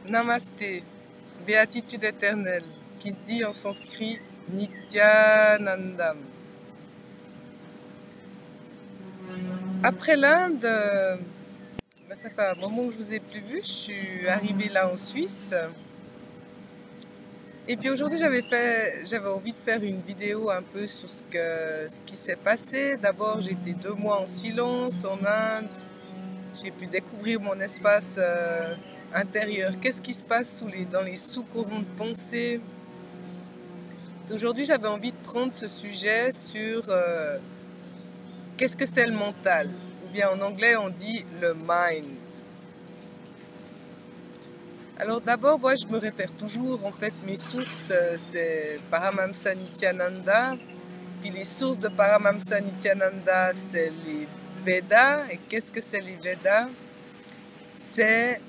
Namasté, béatitude éternelle, qui se dit en sanskrit Nityanandam. Après l'Inde, ça fait un moment que je vous ai plus vu, je suis arrivée là en Suisse. Et puis aujourd'hui j'avais envie de faire une vidéo un peu sur ce qui s'est passé. D'abord j'étais 2 mois en silence en Inde, j'ai pu découvrir mon espace intérieur, qu'est-ce qui se passe dans les sous-courants de pensée. Aujourd'hui j'avais envie de prendre ce sujet sur qu'est-ce que c'est le mental, ou bien en anglais on dit le mind. Alors d'abord, moi je me réfère toujours, en fait mes sources c'est Paramahamsa Nityananda, puis les sources de Paramahamsa Nityananda c'est les Védas. Et qu'est-ce que c'est les Védas? C'est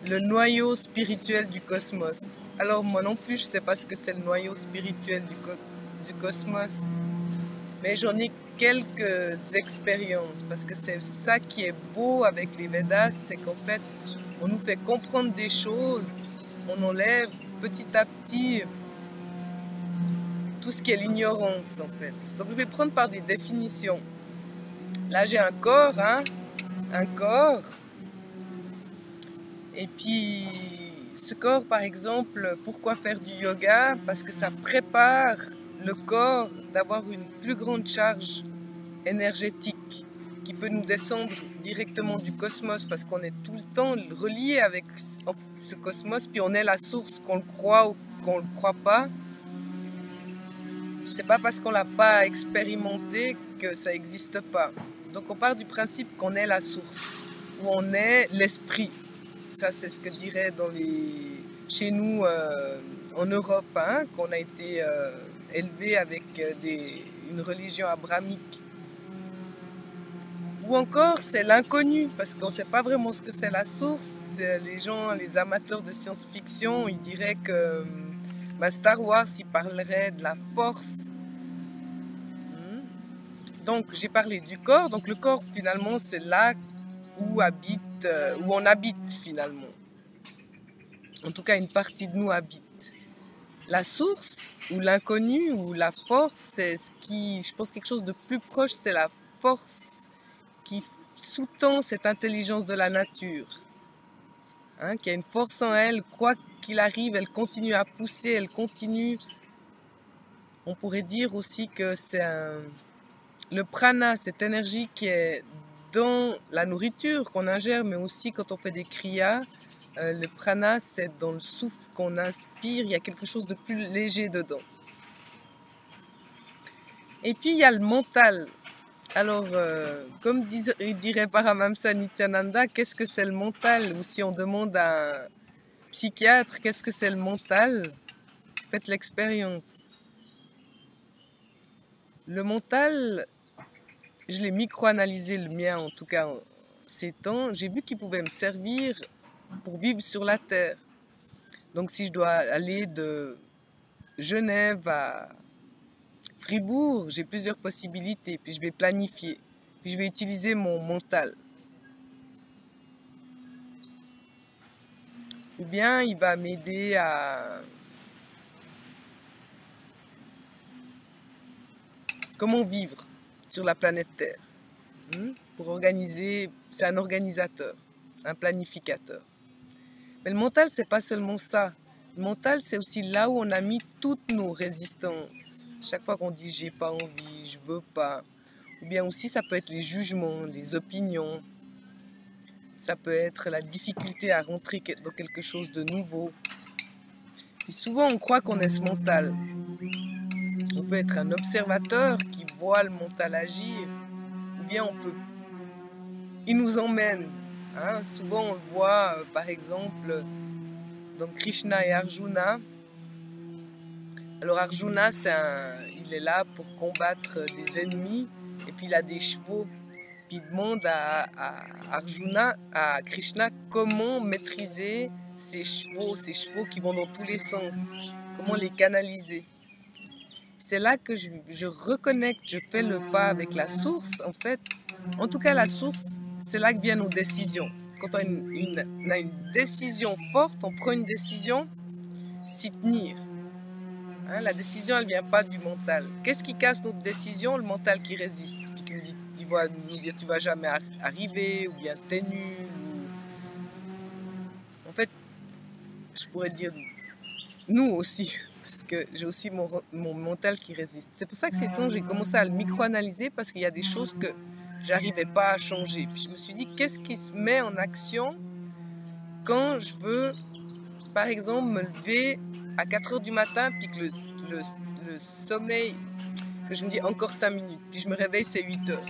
le noyau spirituel du cosmos. Alors moi non plus je sais pas ce que c'est le noyau spirituel du cosmos, mais j'en ai quelques expériences, parce que c'est ça qui est beau avec les Védas, c'est qu'en fait on nous fait comprendre des choses, on enlève petit à petit tout ce qui est l'ignorance en fait. Donc je vais prendre par des définitions. Là j'ai un corps, un corps, et puis ce corps par exemple, pourquoi faire du yoga? Parce que ça prépare le corps d'avoir une plus grande charge énergétique qui peut nous descendre directement du cosmos, parce qu'on est tout le temps relié avec ce cosmos, puis on est la source, qu'on le croit ou qu'on le croit pas. C'est pas parce qu'on l'a pas expérimenté que ça n'existe pas. Donc on part du principe qu'on est la source, ou on est l'esprit. Ça c'est ce que dirait chez nous en Europe, qu'on a été élevé avec une religion abrahamique. Ou encore, c'est l'inconnu, parce qu'on ne sait pas vraiment ce que c'est la source. Les amateurs de science-fiction, ils diraient que Star Wars, il parlerait de la force. Donc, j'ai parlé du corps. Donc, le corps, finalement, c'est là où on habite, finalement. En tout cas, une partie de nous habite. La source, ou l'inconnu, ou la force, c'est je pense, quelque chose de plus proche, c'est la force qui sous-tend cette intelligence de la nature, qui a une force en elle, quoi qu'il arrive, elle continue à pousser, elle continue. On pourrait dire aussi que c'est le prana, cette énergie qui est dans la nourriture qu'on ingère, mais aussi quand on fait des kriyas. Le prana, c'est dans le souffle qu'on inspire, il y a quelque chose de plus léger dedans. Et puis il y a le mental. Alors, comme dirait Paramahamsa Nityananda, qu'est-ce que c'est le mental? Ou si on demande à un psychiatre, qu'est-ce que c'est le mental? Faites l'expérience. Le mental, je l'ai micro-analysé, le mien en tout cas, ces temps. J'ai vu qu'il pouvait me servir pour vivre sur la Terre. Donc si je dois aller de Genève à Fribourg, j'ai plusieurs possibilités, puis je vais planifier. Puis je vais utiliser mon mental. Ou bien il va m'aider à comment vivre sur la planète Terre. Pour organiser, c'est un organisateur, un planificateur. Mais le mental, c'est pas seulement ça. Le mental, c'est aussi là où on a mis toutes nos résistances. Chaque fois qu'on dit j'ai pas envie, je veux pas. Ou bien aussi, ça peut être les jugements, les opinions. Ça peut être la difficulté à rentrer dans quelque chose de nouveau. Et souvent, on croit qu'on est ce mental. On peut être un observateur qui voit le mental agir. Ou bien il nous emmène. Souvent, on le voit, par exemple, dans Krishna et Arjuna. Alors Arjuna, il est là pour combattre des ennemis, et puis il a des chevaux. Puis il demande à Krishna, comment maîtriser ces chevaux qui vont dans tous les sens, comment les canaliser. C'est là que je reconnecte, je fais le pas avec la source, en fait. En tout cas, la source, c'est là que viennent nos décisions. quand on a une décision forte, on prend une décision, s'y tenir. Hein, la décision, elle ne vient pas du mental. Qu'est-ce qui casse notre décision? Le mental qui résiste, puis qui va nous dire tu ne vas jamais arriver, ou bien t'es nul. En fait, je pourrais dire nous aussi, parce que j'ai aussi mon mental qui résiste. C'est pour ça que ces temps, j'ai commencé à le micro-analyser, parce qu'il y a des choses que j'arrivais pas à changer. Puis je me suis dit, qu'est-ce qui se met en action quand je veux, par exemple, me lever à 4 heures du matin, puis que le sommeil, que je me dis encore 5 minutes, puis je me réveille, c'est 8 heures.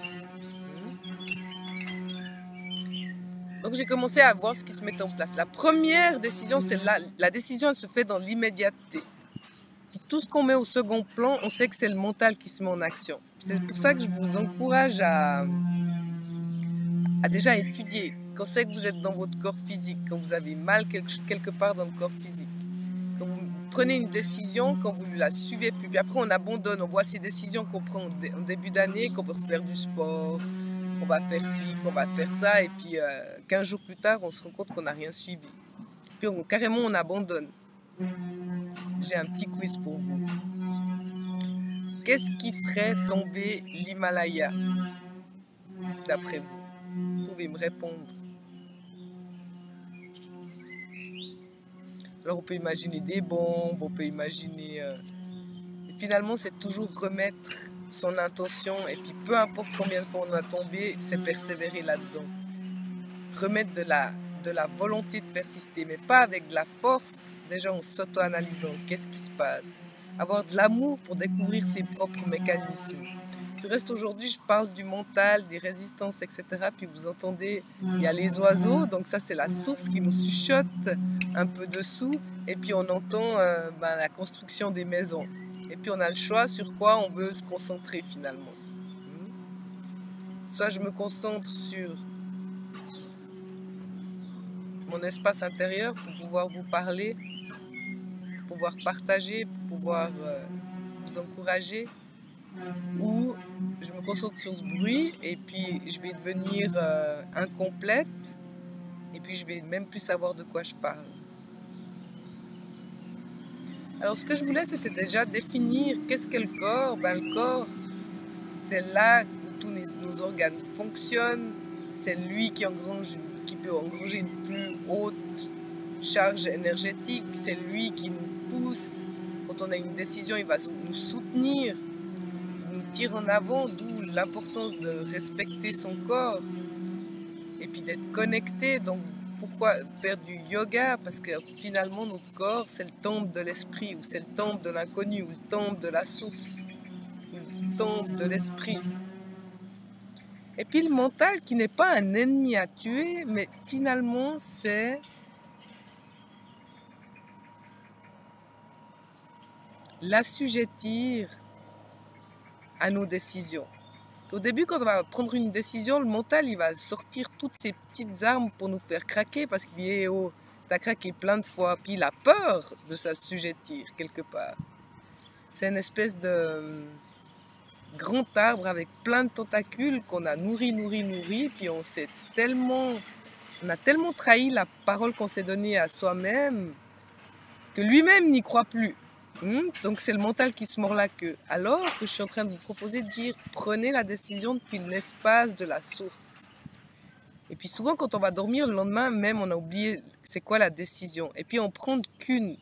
Donc j'ai commencé à voir ce qui se met en place. La première décision, c'est la décision, elle se fait dans l'immédiateté. Puis tout ce qu'on met au second plan, on sait que c'est le mental qui se met en action. C'est pour ça que je vous encourage à déjà étudier. Quand c'est que vous êtes dans votre corps physique, quand vous avez mal quelque part dans le corps physique, quand vous prenez une décision, quand vous ne la suivez plus, puis après on abandonne, on voit ces décisions qu'on prend en début d'année, qu'on veut faire du sport, qu'on va faire ci, qu'on va faire ça, et puis 15 jours plus tard, on se rend compte qu'on n'a rien suivi. Puis carrément, on abandonne. J'ai un petit quiz pour vous. Qu'est-ce qui ferait tomber l'Himalaya, d'après vous? Vous pouvez me répondre. Alors, on peut imaginer des bombes, on peut imaginer... Et finalement, c'est toujours remettre son intention, et puis peu importe combien de fois on va tomber, c'est persévérer là-dedans. Remettre de la volonté de persister, mais pas avec de la force, déjà en s'auto-analysant. Qu'est-ce qui se passe? Avoir de l'amour pour découvrir ses propres mécanismes. Du reste, aujourd'hui, je parle du mental, des résistances, etc. Puis vous entendez, il y a les oiseaux, donc ça, c'est la source qui nous chuchote un peu dessous. Et puis on entend la construction des maisons. Et puis on a le choix sur quoi on veut se concentrer finalement. Soit je me concentre sur mon espace intérieur pour pouvoir vous parler, pour pouvoir partager, pour pouvoir vous encourager, ou je me concentre sur ce bruit et puis je vais devenir incomplète et puis je vais même plus savoir de quoi je parle. Alors ce que je voulais, c'était déjà définir qu'est-ce qu'est le corps. Le corps, c'est là où tous nos organes fonctionnent, c'est lui qui peut engranger une plus haute charge énergétique, c'est lui qui nous pousse. Quand on a une décision, il va nous soutenir, il nous tire en avant, d'où l'importance de respecter son corps et puis d'être connecté. Donc pourquoi faire du yoga? Parce que finalement notre corps, c'est le temple de l'esprit, ou c'est le temple de l'inconnu, ou le temple de la source, ou le temple de l'esprit. Et puis le mental qui n'est pas un ennemi à tuer, mais finalement c'est l'assujettir à nos décisions. Au début, quand on va prendre une décision, le mental, il va sortir toutes ces petites armes pour nous faire craquer, parce qu'il dit « Oh, t'as craqué plein de fois ». Puis il a peur de s'assujettir quelque part. C'est une espèce de grand arbre avec plein de tentacules qu'on a nourri, puis on a tellement trahi la parole qu'on s'est donnée à soi-même que lui-même n'y croit plus. Donc c'est le mental qui se mord la queue. Alors que je suis en train de vous proposer de dire, prenez la décision depuis l'espace de la source. Et puis souvent quand on va dormir, le lendemain même, on a oublié c'est quoi la décision. Et puis on prend une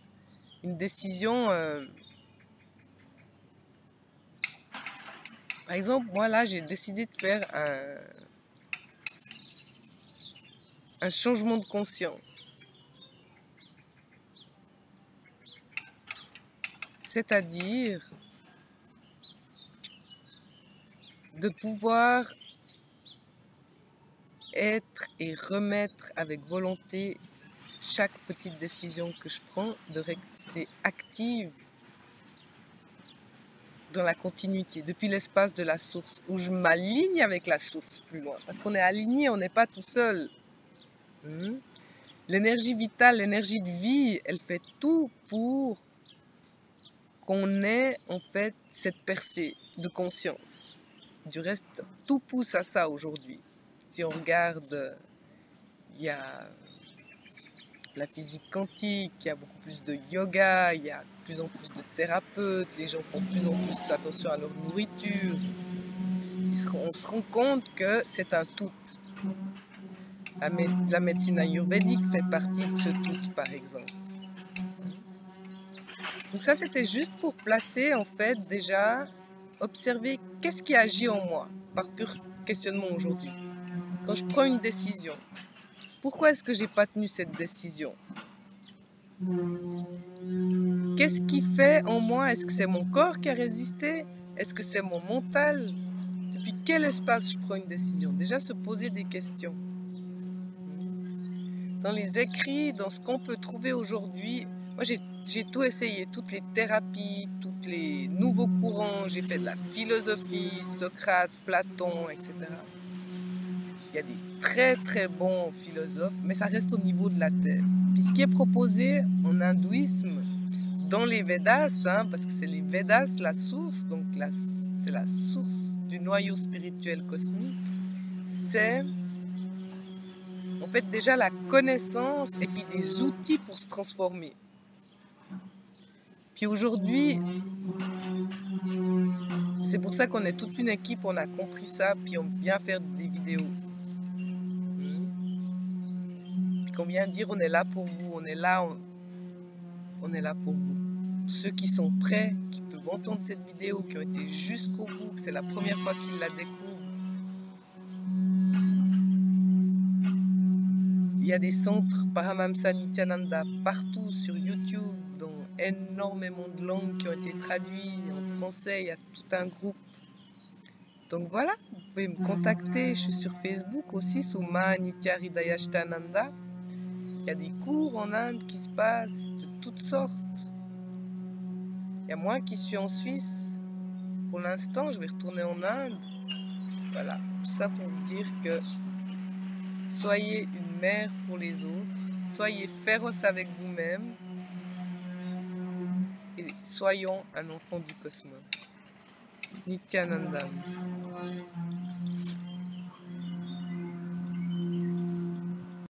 décision. Par exemple, moi là, j'ai décidé de faire un changement de conscience. C'est-à-dire de pouvoir être et remettre avec volonté chaque petite décision que je prends, de rester active dans la continuité, depuis l'espace de la source, où je m'aligne avec la source plus loin. Parce qu'on est aligné, on n'est pas tout seul. L'énergie vitale, l'énergie de vie, elle fait tout pour qu'on ait en fait cette percée de conscience. Du reste, tout pousse à ça aujourd'hui. Si on regarde, il y a la physique quantique, il y a beaucoup plus de yoga, il y a de plus en plus de thérapeutes, les gens font de plus en plus attention à leur nourriture. On se rend compte que c'est un tout. La médecine ayurvédique fait partie de ce tout, par exemple. Donc ça, c'était juste pour placer, en fait, déjà, observer qu'est-ce qui agit en moi, par pur questionnement aujourd'hui. Quand je prends une décision, pourquoi est-ce que j'ai pas tenu cette décision? Qu'est-ce qui fait en moi? Est-ce que c'est mon corps qui a résisté? Est-ce que c'est mon mental? Depuis quel espace je prends une décision? Déjà se poser des questions. Dans les écrits, dans ce qu'on peut trouver aujourd'hui, moi j'ai tout essayé, toutes les thérapies, tous les nouveaux courants, j'ai fait de la philosophie, Socrate, Platon, etc. Il y a des très très bons philosophes, mais ça reste au niveau de la tête. Puis ce qui est proposé en hindouisme, dans les Védas, parce que c'est les Védas la source, donc c'est la source du noyau spirituel cosmique, c'est en fait déjà la connaissance et puis des outils pour se transformer. Puis aujourd'hui, c'est pour ça qu'on est toute une équipe, on a compris ça, puis on vient faire des vidéos. Puis qu'on vient dire on est là pour vous, on est là pour vous. Ceux qui sont prêts, qui peuvent entendre cette vidéo, qui ont été jusqu'au bout, que c'est la première fois qu'ils la découvrent. Il y a des centres Paramahamsa Nityananda partout sur YouTube, dans énormément de langues qui ont été traduites en français. Il y a tout un groupe. Donc voilà, vous pouvez me contacter. Je suis sur Facebook aussi, sous Ma Nitya Hridayashtananda. Il y a des cours en Inde qui se passent de toutes sortes. Il y a moi qui suis en Suisse. Pour l'instant, je vais retourner en Inde. Voilà, tout ça pour vous dire que soyez une mère pour les autres, soyez féroce avec vous-même et soyons un enfant du cosmos. Nityananda.